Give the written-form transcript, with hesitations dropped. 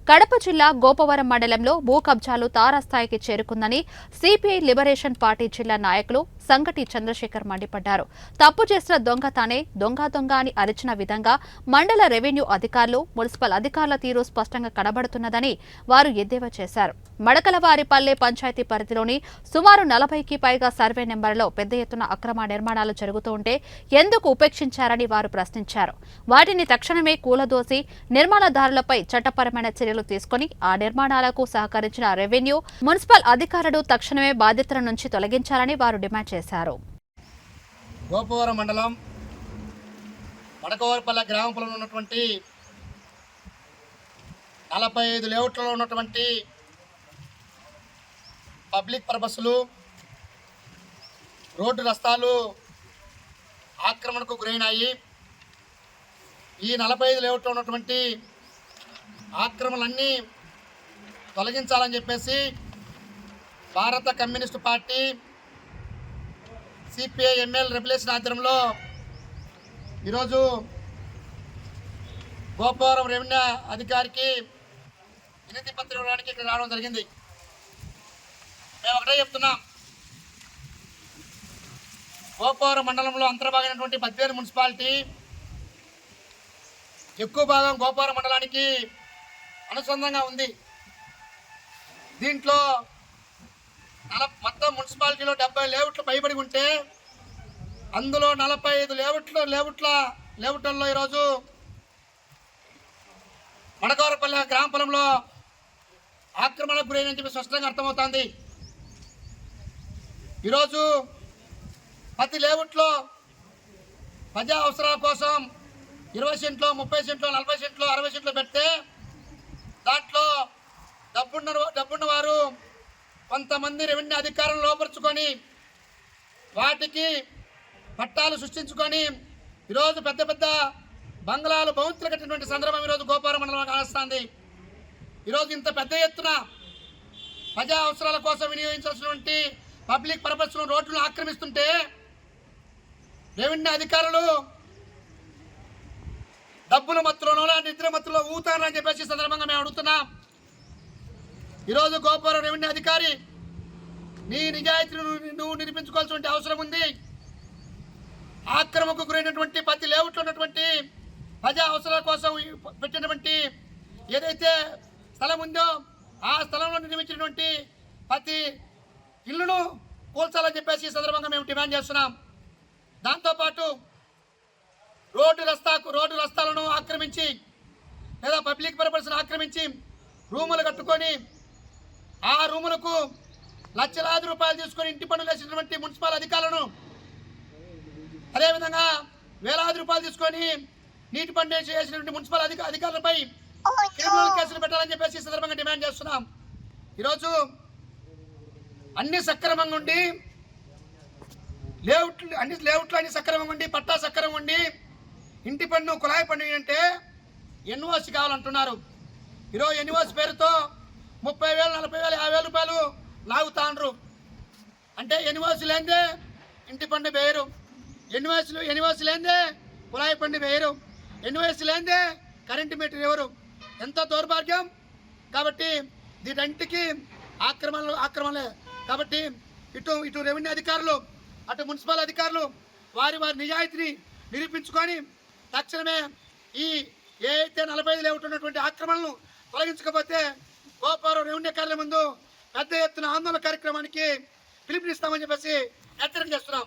కడప జిల్లా గోపవరం మండలంలో భూ కబ్జాలు తారాస్థాయికి చేరుకుందని సిపిఐ లిబరేషన్ పార్టీ జిల్లా నాయకులు సంగటి చంద్రశేఖర్ మండిపడ్డారు. తప్పు చేసిన దొంగ తానే దొంగ దొంగ అని అరిచిన విధంగా మండల రెవెన్యూ అధికారులు, మున్సిపల్ అధికారుల తీరు స్పష్టంగా కనబడుతున్నదని వారు ఎద్దేవా చేశారు. మడకలవారిపల్లె పంచాయతీ పరిధిలోని సుమారు 40కి పైగా సర్వే నెంబర్లో పెద్ద ఎత్తున అక్రమ నిర్మాణాలు జరుగుతూ ఉంటే ఎందుకు ఉపేక్షించారని వారు ప్రశ్నించారు. వాటిని తక్షణమే కూలదోసి నిర్మాణదారులపై చట్టపరమైన చర్యలు తీసుకుని ఆ నిర్మాణాలకు సహకరించిన రెవెన్యూ, మున్సిపల్ అధికారులు తక్షణమే బాధ్యతల నుంచి తొలగించాలని వారు డిమాండ్ చేశారు. గోపవరం మండలం మడకవారిపల్లె గ్రామ పొలంలో ఉన్నటువంటి 45 లేఅవుట్లలో ఉన్నటువంటి పబ్లిక్ పర్పస్లు, రోడ్డు రస్తాలు ఆక్రమణకు గురైనాయి. ఈ 45 లేఅవుట్లో ఉన్నటువంటి ఆక్రమణలన్నీ తొలగించాలని చెప్పేసి భారత కమ్యూనిస్టు పార్టీ సిపిఐ ఎంఎల్ రెబల్యూషన్ ఆధ్వర్యంలో ఈరోజు గోపవరం రెవెన్యూ అధికారికి వినతి పత్రం ఇవ్వడానికి ఇక్కడ రావడం జరిగింది. మేము ఒకటే చెప్తున్నాం, గోపవరం మండలంలో అంతర్భాగమైనటువంటి బద్వేలు మున్సిపాలిటీ ఎక్కువ భాగం గోపవరం మండలానికి అనుసంధానంగా ఉంది. దీంట్లో మొత్తం మున్సిపాలిటీలో 70 లేఅవుట్లు పైబడి ఉంటే అందులో 45 లేఅవుట్లలో ఈరోజు మడకవారిపల్లె గ్రామ పొలంలో ఆక్రమణకు గురైనని చెప్పి స్పష్టంగా అర్థమవుతుంది. ఈరోజు ప్రతి లేఅవుట్లో ప్రజా అవసరాల కోసం 20 సెంట్లు, 30 సెంట్లు, 40 సెంట్లు, 60 సెంట్లు పెడితే దాంట్లో డబ్బున్న వారు కొంతమంది రెవెన్యూ అధికారులను లోపరుచుకొని వాటికి పట్టాలు సృష్టించుకొని ఈరోజు పెద్ద పెద్ద బంగ్లాలు భవంతులు కట్టినటువంటి సందర్భం ఈరోజు గోపవరం మండలంలో కానొస్తుంది. ఈరోజు ఇంత పెద్ద ఎత్తున ప్రజా అవసరాల కోసం వినియోగించాల్సినటువంటి పబ్లిక్ పర్పస్ను రోడ్లను ఆక్రమిస్తుంటే రెవెన్యూ అధికారులు డబ్బుల మత్తులోనో నిద్ర మత్తులో ఊతారని చెప్పేసి సందర్భంగా మేము అడుగుతున్నాం. ఈరోజు గోపవరం రెవెన్యూ అధికారి నీ నిజాయితీని నువ్వు నిరూపించుకోవాల్సిన అవసరం ఉంది. ఆక్రమణకు గురైనటువంటి ప్రతి లేఅవుట్లో ఉన్నటువంటి ప్రజా అవసరాల కోసం పెట్టినటువంటి ఏదైతే స్థలం ఉందో ఆ స్థలంలో నిర్మించినటువంటి ప్రతి ఇల్లును కూల్చాలని చెప్పేసి ఈ సందర్భంగా మేము డిమాండ్ చేస్తున్నాం. దాంతోపాటు రోడ్డు రస్తాలను ఆక్రమించి లేదా పబ్లిక్ పర్పస్ను ఆక్రమించి రూములు కట్టుకొని ఆ రూములకు లక్షలాది రూపాయలు తీసుకొని ఇంటి పన్నులు వేసినటువంటి మున్సిపల్ అధికారులను, అదేవిధంగా వేలాది రూపాయలు తీసుకొని నీటి పన్ను వేసినటువంటి మున్సిపల్ అధికారులపై క్రిమినల్ కేసులు పెట్టాలని చెప్పేసి ఈ సందర్భంగా డిమాండ్ చేస్తున్నాం. ఈరోజు అన్ని సక్రమంగా ఉండి లేఅవుట్లు అన్ని సక్రమంగా ఉండి పట్టా సక్రమంగా ఉండి ఇంటి పన్ను కుళాయి పన్ను అంటే ఎన్ఓసి కావాలంటున్నారు. ఈరోజు ఎన్ఓసి పేరుతో 30,000, 40,000, 50,000 రూపాయలు లాగుతాండ్రు. అంటే ఎన్ఓసి లేదే ఇంటి పన్ను వేయరు, ఎన్ఓసి లేదే కుళాయి పన్ను వేయరు, ఎన్ఓసి లేదే కరెంటు మీటర్ ఎవరు. ఎంత దౌర్భాగ్యం. కాబట్టి దీనంటికి ఆక్రమణలే. కాబట్టి ఇటు రెవెన్యూ అధికారులు, అటు మున్సిపల్ అధికారులు వారి నిజాయితీని నిరూపించుకొని తక్షణమే ఈ ఏదైతే 45 లేఅవుట్ ఉన్నటువంటి ఆక్రమణలను తొలగించకపోతే గోపవరం రెవెన్యూ కార్యాలయం ముందు పెద్ద ఎత్తున ఆందోళన కార్యక్రమానికి పిలుపునిస్తామని చెప్పేసి హెచ్చరిక చేస్తున్నాం.